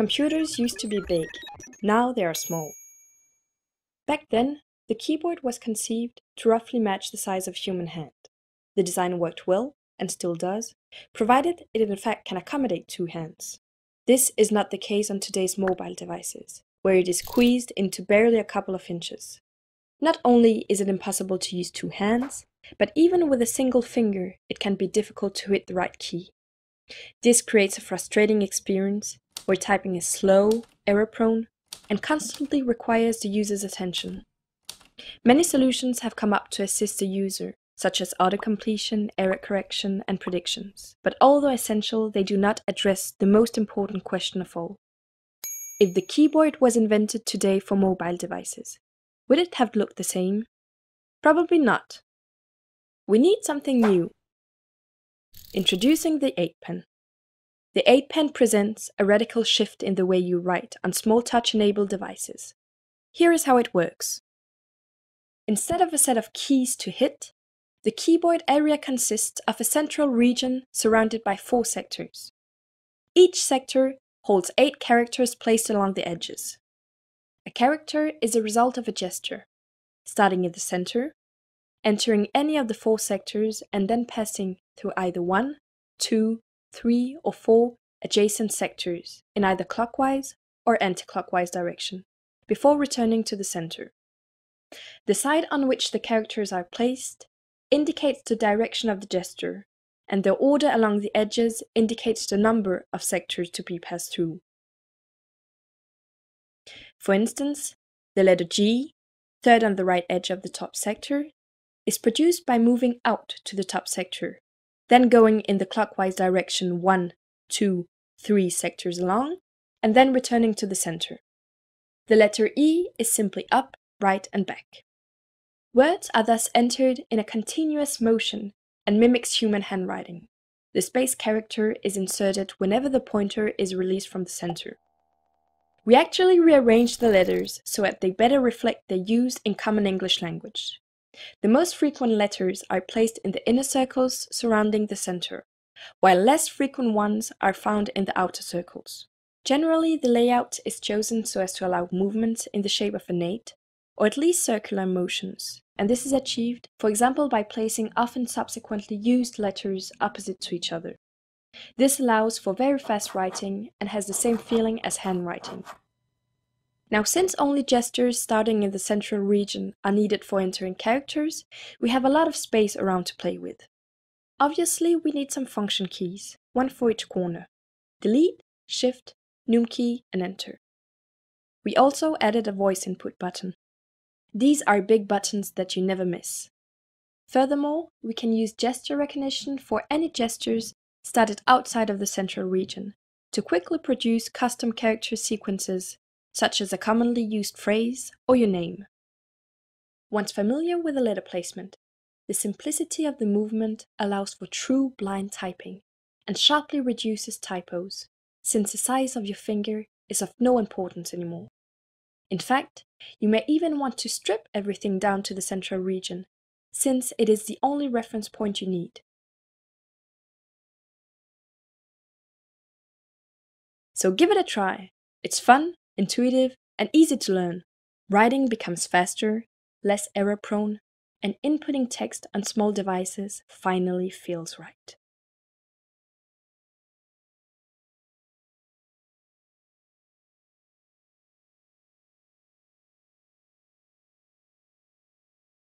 Computers used to be big, now they are small. Back then, the keyboard was conceived to roughly match the size of a human hand. The design worked well, and still does, provided it in fact can accommodate two hands. This is not the case on today's mobile devices, where it is squeezed into barely a couple of inches. Not only is it impossible to use two hands, but even with a single finger, it can be difficult to hit the right key. This creates a frustrating experience where typing is slow, error-prone, and constantly requires the user's attention. Many solutions have come up to assist the user, such as autocompletion, error correction, and predictions. But although essential, they do not address the most important question of all. If the keyboard was invented today for mobile devices, would it have looked the same? Probably not. We need something new. Introducing the 8pen. The 8pen presents a radical shift in the way you write on small touch-enabled devices. Here is how it works. Instead of a set of keys to hit, the keyboard area consists of a central region surrounded by 4 sectors. Each sector holds 8 characters placed along the edges. A character is a result of a gesture, starting in the center, entering any of the 4 sectors, and then passing through either 1, 2, 3, or 4 adjacent sectors in either clockwise or anti-clockwise direction, before returning to the center. The side on which the characters are placed indicates the direction of the gesture, and the order along the edges indicates the number of sectors to be passed through. For instance, the letter G, third on the right edge of the top sector, is produced by moving out to the top sector, then going in the clockwise direction 1, 2, 3 sectors along, and then returning to the center. The letter E is simply up, right, and back. Words are thus entered in a continuous motion and mimics human handwriting. The space character is inserted whenever the pointer is released from the center. We actually rearranged the letters so that they better reflect their use in common English language. The most frequent letters are placed in the inner circles surrounding the center, while less frequent ones are found in the outer circles. Generally, the layout is chosen so as to allow movement in the shape of an 8, or at least circular motions, and this is achieved, for example, by placing often subsequently used letters opposite to each other. This allows for very fast writing and has the same feeling as handwriting. Now, since only gestures starting in the central region are needed for entering characters, we have a lot of space around to play with. Obviously, we need some function keys, one for each corner: Delete, Shift, Num key, and Enter. We also added a voice input button. These are big buttons that you never miss. Furthermore, we can use gesture recognition for any gestures started outside of the central region to quickly produce custom character sequences, such as a commonly used phrase or your name. Once familiar with the letter placement, the simplicity of the movement allows for true blind typing and sharply reduces typos, since the size of your finger is of no importance anymore. In fact, you may even want to strip everything down to the central region, since it is the only reference point you need. So give it a try. It's fun, intuitive, and easy to learn. Writing becomes faster, less error-prone, and inputting text on small devices finally feels right.